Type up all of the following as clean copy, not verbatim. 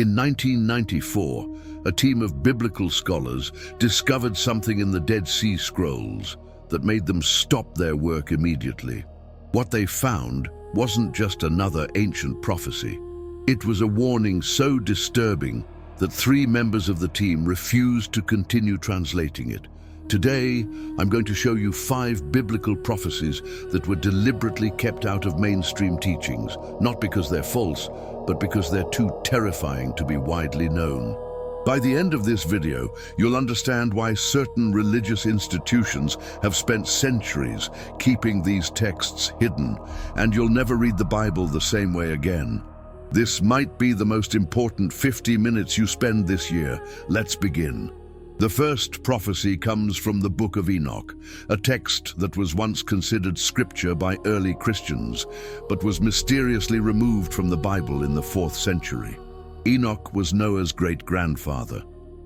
In 1994, a team of biblical scholars discovered something in the Dead Sea Scrolls that made them stop their work immediately. What they found wasn't just another ancient prophecy. It was a warning so disturbing that 3 members of the team refused to continue translating it. Today, I'm going to show you 5 biblical prophecies that were deliberately kept out of mainstream teachings, not because they're false, but because they're too terrifying to be widely known. By the end of this video, you'll understand why certain religious institutions have spent centuries keeping these texts hidden, and you'll never read the Bible the same way again. This might be the most important 50 minutes you spend this year. Let's begin. The first prophecy comes from the Book of Enoch, a text that was once considered scripture by early Christians, but was mysteriously removed from the Bible in the 4th century. Enoch was Noah's great-grandfather.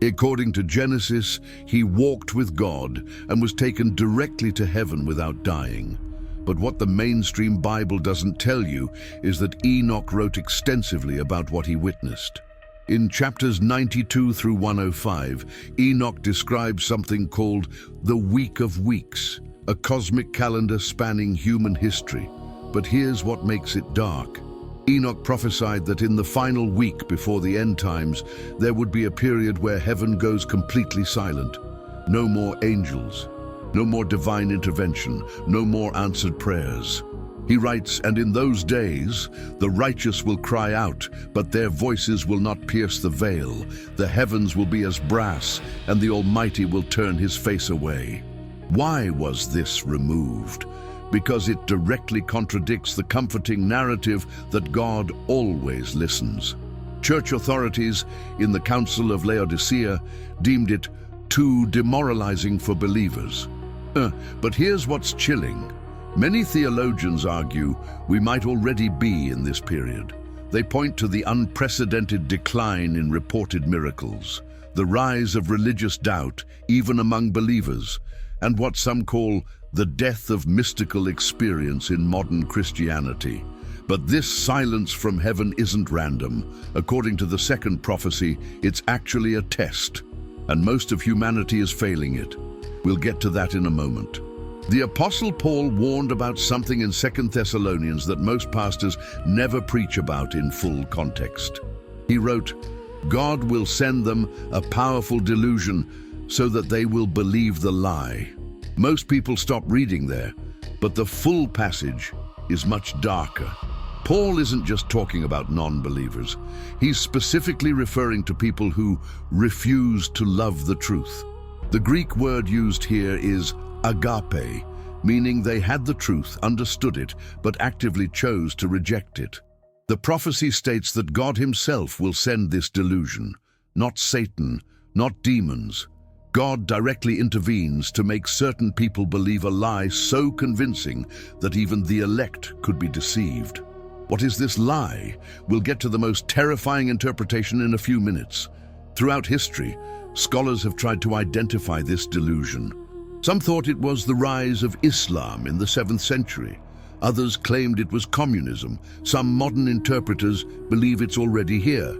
According to Genesis, he walked with God and was taken directly to heaven without dying. But what the mainstream Bible doesn't tell you is that Enoch wrote extensively about what he witnessed. In chapters 92 through 105, Enoch describes something called the Week of Weeks, a cosmic calendar spanning human history. But here's what makes it dark. Enoch prophesied that in the final week before the end times, there would be a period where heaven goes completely silent. No more angels, no more divine intervention, no more answered prayers. He writes, "And in those days, the righteous will cry out, but their voices will not pierce the veil. The heavens will be as brass, and the Almighty will turn his face away." Why was this removed? Because it directly contradicts the comforting narrative that God always listens. Church authorities in the Council of Laodicea deemed it too demoralizing for believers. But here's what's chilling. Many theologians argue we might already be in this period. They point to the unprecedented decline in reported miracles, the rise of religious doubt, even among believers, and what some call the death of mystical experience in modern Christianity. But this silence from heaven isn't random. According to the second prophecy, it's actually a test, and most of humanity is failing it. We'll get to that in a moment. The Apostle Paul warned about something in 2 Thessalonians that most pastors never preach about in full context. He wrote, "God will send them a powerful delusion so that they will believe the lie." Most people stop reading there, but the full passage is much darker. Paul isn't just talking about non-believers. He's specifically referring to people who refuse to love the truth. The Greek word used here is agape, meaning they had the truth, understood it, but actively chose to reject it. The prophecy states that God himself will send this delusion, not Satan, not demons. God directly intervenes to make certain people believe a lie so convincing that even the elect could be deceived. What is this lie? We'll get to the most terrifying interpretation in a few minutes. Throughout history, scholars have tried to identify this delusion. Some thought it was the rise of Islam in the 7th century. Others claimed it was communism. Some modern interpreters believe it's already here.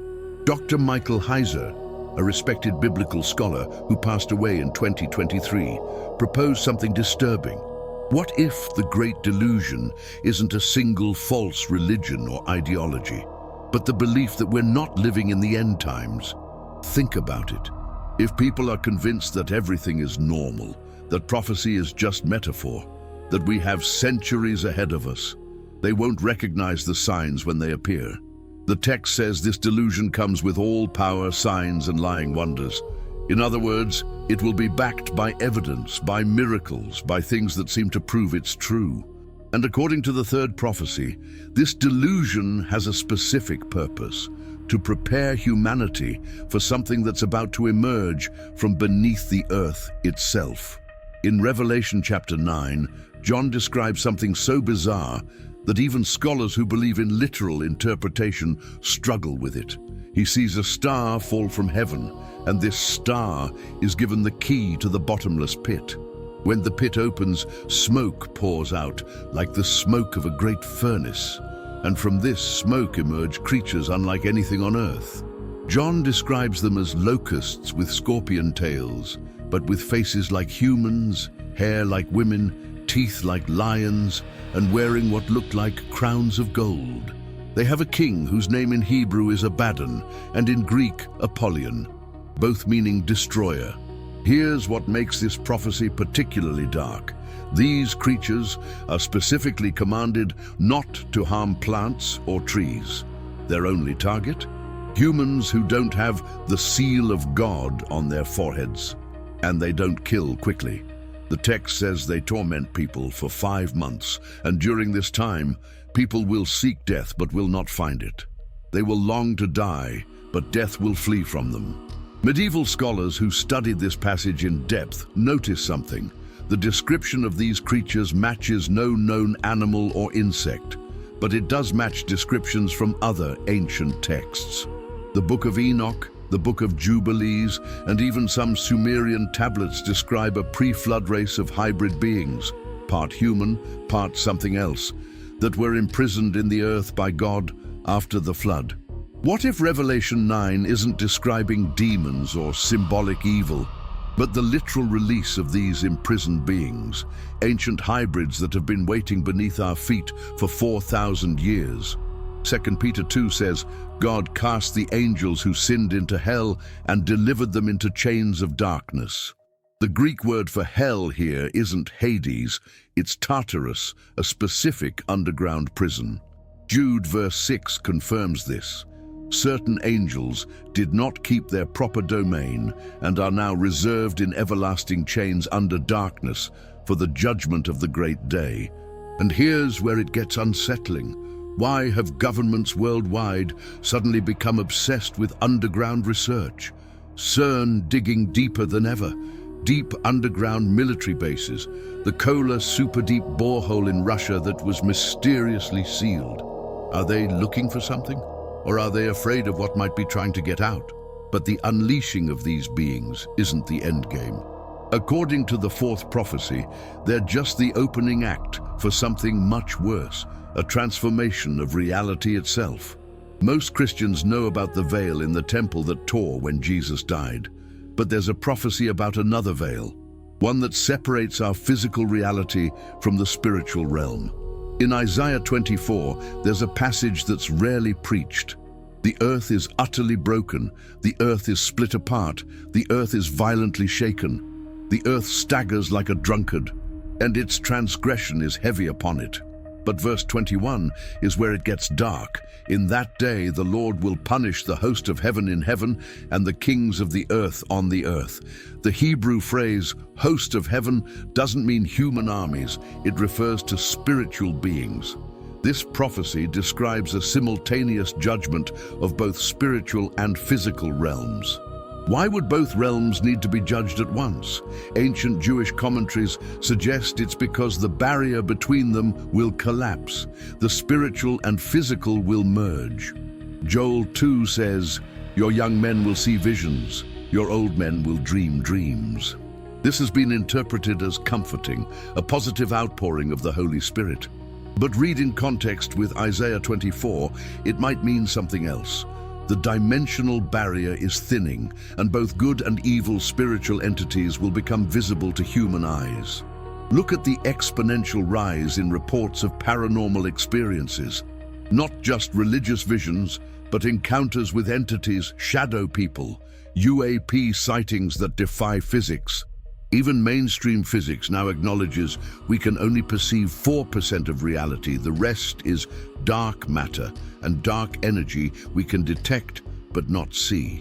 Dr. Michael Heiser, a respected biblical scholar who passed away in 2023, proposed something disturbing. What if the Great Delusion isn't a single false religion or ideology, but the belief that we're not living in the end times? Think about it. If people are convinced that everything is normal, that prophecy is just metaphor, that we have centuries ahead of us, they won't recognize the signs when they appear. The text says this delusion comes with all power, signs, and lying wonders. In other words, it will be backed by evidence, by miracles, by things that seem to prove it's true. And according to the third prophecy, this delusion has a specific purpose: to prepare humanity for something that's about to emerge from beneath the earth itself. In Revelation chapter 9, John describes something so bizarre that even scholars who believe in literal interpretation struggle with it. He sees a star fall from heaven, and this star is given the key to the bottomless pit. When the pit opens, smoke pours out like the smoke of a great furnace, and from this smoke emerge creatures unlike anything on earth. John describes them as locusts with scorpion tails, but with faces like humans, hair like women, teeth like lions, and wearing what looked like crowns of gold. They have a king whose name in Hebrew is Abaddon, and in Greek, Apollyon, both meaning destroyer. Here's what makes this prophecy particularly dark. These creatures are specifically commanded not to harm plants or trees. Their only target? Humans who don't have the seal of God on their foreheads. And they don't kill quickly. The text says they torment people for 5 months, and during this time, people will seek death but will not find it. They will long to die, but death will flee from them. Medieval scholars who studied this passage in depth noticed something. The description of these creatures matches no known animal or insect, but it does match descriptions from other ancient texts. The Book of Enoch, the Book of Jubilees, and even some Sumerian tablets describe a pre-flood race of hybrid beings, part human, part something else, that were imprisoned in the earth by God after the flood. What if Revelation 9 isn't describing demons or symbolic evil, but the literal release of these imprisoned beings, ancient hybrids that have been waiting beneath our feet for 4,000 years? 2 Peter 2 says, God cast the angels who sinned into hell and delivered them into chains of darkness. The Greek word for hell here isn't Hades, it's Tartarus, a specific underground prison. Jude verse 6 confirms this. Certain angels did not keep their proper domain and are now reserved in everlasting chains under darkness for the judgment of the great day. And here's where it gets unsettling. Why have governments worldwide suddenly become obsessed with underground research? CERN digging deeper than ever, deep underground military bases, the Kola super-deep borehole in Russia that was mysteriously sealed. Are they looking for something? Or are they afraid of what might be trying to get out? But the unleashing of these beings isn't the end game. According to the fourth prophecy, they're just the opening act for something much worse, a transformation of reality itself. Most Christians know about the veil in the temple that tore when Jesus died, but there's a prophecy about another veil, one that separates our physical reality from the spiritual realm. In Isaiah 24, there's a passage that's rarely preached. The earth is utterly broken, the earth is split apart, the earth is violently shaken. The earth staggers like a drunkard, and its transgression is heavy upon it. But verse 21 is where it gets dark. In that day the Lord will punish the host of heaven in heaven and the kings of the earth on the earth. The Hebrew phrase, host of heaven, doesn't mean human armies. It refers to spiritual beings. This prophecy describes a simultaneous judgment of both spiritual and physical realms. Why would both realms need to be judged at once? Ancient Jewish commentaries suggest it's because the barrier between them will collapse. The spiritual and physical will merge. Joel 2 says, your young men will see visions, your old men will dream dreams. This has been interpreted as comforting, a positive outpouring of the Holy Spirit. But read in context with Isaiah 24, it might mean something else. The dimensional barrier is thinning, and both good and evil spiritual entities will become visible to human eyes. Look at the exponential rise in reports of paranormal experiences. Not just religious visions, but encounters with entities, shadow people, UAP sightings that defy physics. Even mainstream physics now acknowledges we can only perceive 4% of reality. The rest is dark matter and dark energy we can detect but not see.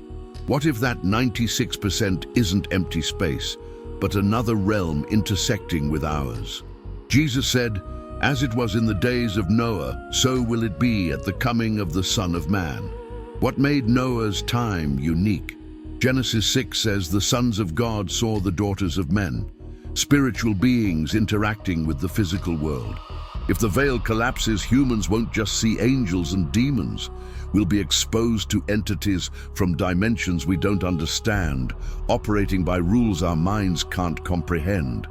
What if that 96% isn't empty space, but another realm intersecting with ours? Jesus said, as it was in the days of Noah, so will it be at the coming of the Son of Man. What made Noah's time unique? Genesis 6 says the sons of God saw the daughters of men, spiritual beings interacting with the physical world. If the veil collapses, humans won't just see angels and demons. We'll be exposed to entities from dimensions we don't understand, operating by rules our minds can't comprehend.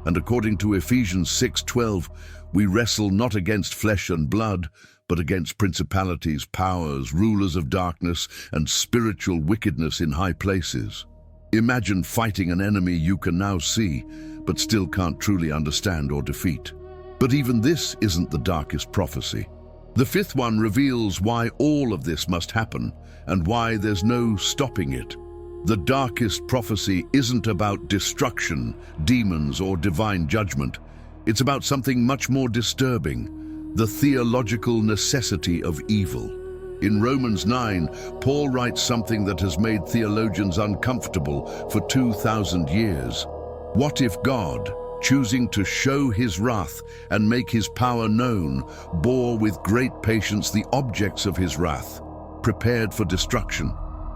And according to Ephesians 6:12, we wrestle not against flesh and blood, but against principalities, powers, rulers of darkness, and spiritual wickedness in high places. Imagine fighting an enemy you can now see, but still can't truly understand or defeat. But even this isn't the darkest prophecy. The fifth one reveals why all of this must happen, and why there's no stopping it. The darkest prophecy isn't about destruction, demons, or divine judgment. It's about something much more disturbing: the theological necessity of evil. In Romans 9, Paul writes something that has made theologians uncomfortable for 2,000 years. What if God, choosing to show his wrath and make his power known, bore with great patience the objects of his wrath, prepared for destruction?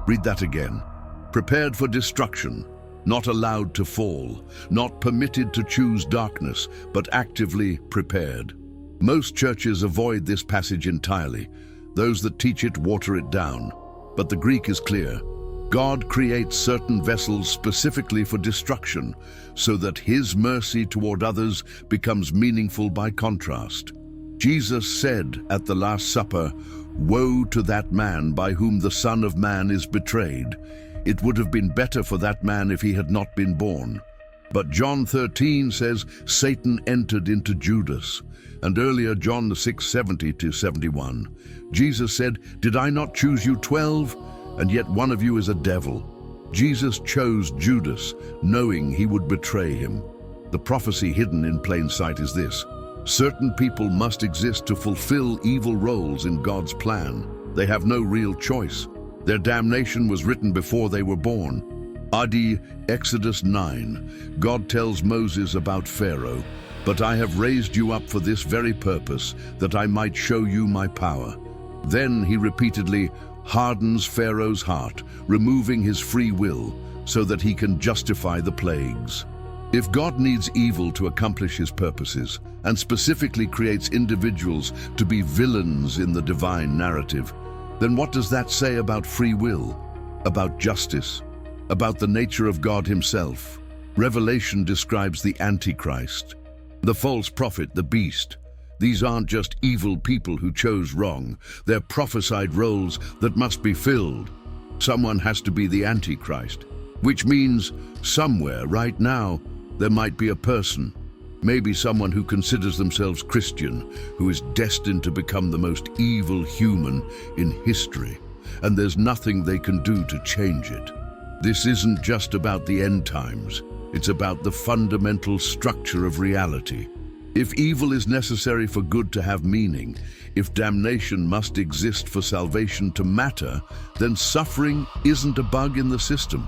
Read that again. Prepared for destruction, not allowed to fall, not permitted to choose darkness, but actively prepared. Most churches avoid this passage entirely. Those that teach it water it down. But the Greek is clear. God creates certain vessels specifically for destruction, so that his mercy toward others becomes meaningful by contrast. Jesus said at the Last Supper, "Woe to that man by whom the Son of Man is betrayed. It would have been better for that man if he had not been born." But John 13 says Satan entered into Judas. And earlier, John 6:70-71, Jesus said, "Did I not choose you 12? And yet one of you is a devil." Jesus chose Judas, knowing he would betray him. The prophecy hidden in plain sight is this: certain people must exist to fulfill evil roles in God's plan. They have no real choice. Their damnation was written before they were born. AD Exodus 9, God tells Moses about Pharaoh, "But I have raised you up for this very purpose, that I might show you my power." Then he repeatedly hardens Pharaoh's heart, removing his free will, so that he can justify the plagues. If God needs evil to accomplish his purposes, and specifically creates individuals to be villains in the divine narrative, then what does that say about free will, about justice, about the nature of God himself? Revelation describes the Antichrist, the false prophet, the beast. These aren't just evil people who chose wrong. They're prophesied roles that must be filled. Someone has to be the Antichrist, which means somewhere right now there might be a person, maybe someone who considers themselves Christian, who is destined to become the most evil human in history, and there's nothing they can do to change it. This isn't just about the end times. It's about the fundamental structure of reality. If evil is necessary for good to have meaning, if damnation must exist for salvation to matter, then suffering isn't a bug in the system.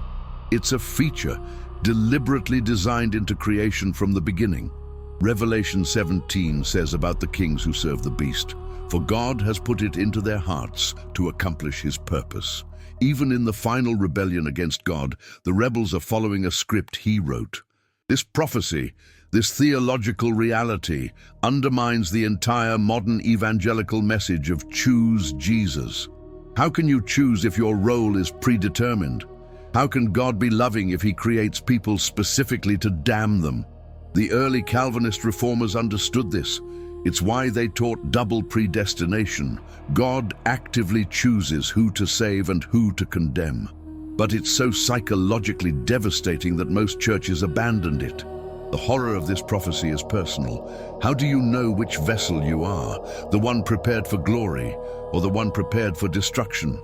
It's a feature deliberately designed into creation from the beginning. Revelation 17 says about the kings who serve the beast, "For God has put it into their hearts to accomplish his purpose." Even in the final rebellion against God, the rebels are following a script he wrote. This prophecy, this theological reality, undermines the entire modern evangelical message of choose Jesus. How can you choose if your role is predetermined? How can God be loving if he creates people specifically to damn them? The early Calvinist reformers understood this. It's why they taught double predestination. God actively chooses who to save and who to condemn. But it's so psychologically devastating that most churches abandoned it. The horror of this prophecy is personal. How do you know which vessel you are, the one prepared for glory or the one prepared for destruction?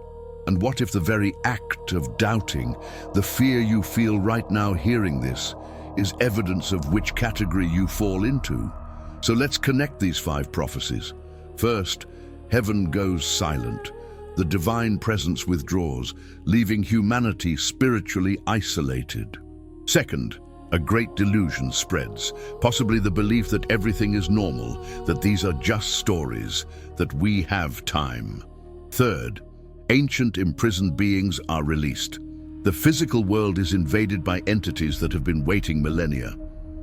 And what if the very act of doubting, the fear you feel right now hearing this, is evidence of which category you fall into? So let's connect these 5 prophecies. First, heaven goes silent. The divine presence withdraws, leaving humanity spiritually isolated. Second, a great delusion spreads, possibly the belief that everything is normal, that these are just stories, that we have time. Third, ancient imprisoned beings are released. The physical world is invaded by entities that have been waiting millennia.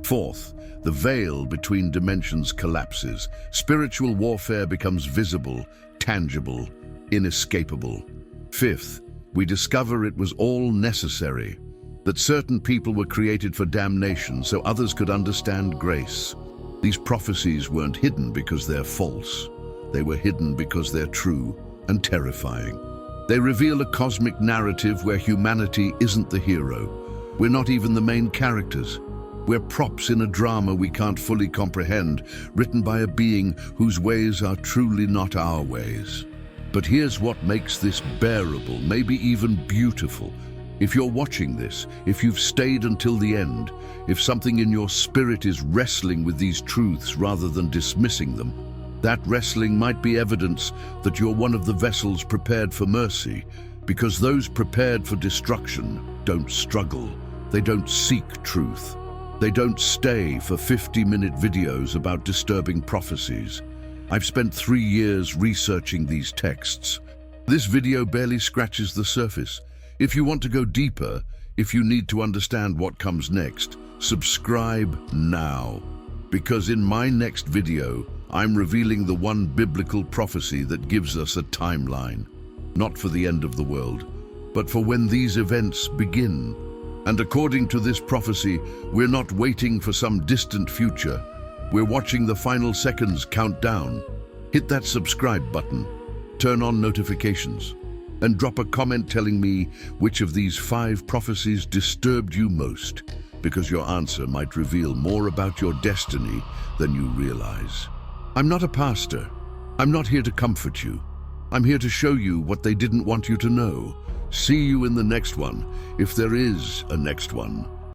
Fourth, the veil between dimensions collapses. Spiritual warfare becomes visible, tangible, inescapable. Fifth, we discover it was all necessary, that certain people were created for damnation so others could understand grace. These prophecies weren't hidden because they're false. They were hidden because they're true and terrifying. They reveal a cosmic narrative where humanity isn't the hero. We're not even the main characters. We're props in a drama we can't fully comprehend, written by a being whose ways are truly not our ways. But here's what makes this bearable, maybe even beautiful. If you're watching this, if you've stayed until the end, if something in your spirit is wrestling with these truths rather than dismissing them, that wrestling might be evidence that you're one of the vessels prepared for mercy, because those prepared for destruction don't struggle. They don't seek truth. They don't stay for 50-minute videos about disturbing prophecies. I've spent 3 years researching these texts. This video barely scratches the surface. If you want to go deeper, if you need to understand what comes next, subscribe now. Because in my next video, I'm revealing the one biblical prophecy that gives us a timeline. Not for the end of the world, but for when these events begin. And according to this prophecy, we're not waiting for some distant future. We're watching the final seconds count down. Hit that subscribe button, turn on notifications, and drop a comment telling me which of these 5 prophecies disturbed you most, because your answer might reveal more about your destiny than you realize. I'm not a pastor. I'm not here to comfort you. I'm here to show you what they didn't want you to know. See you in the next one, if there is a next one.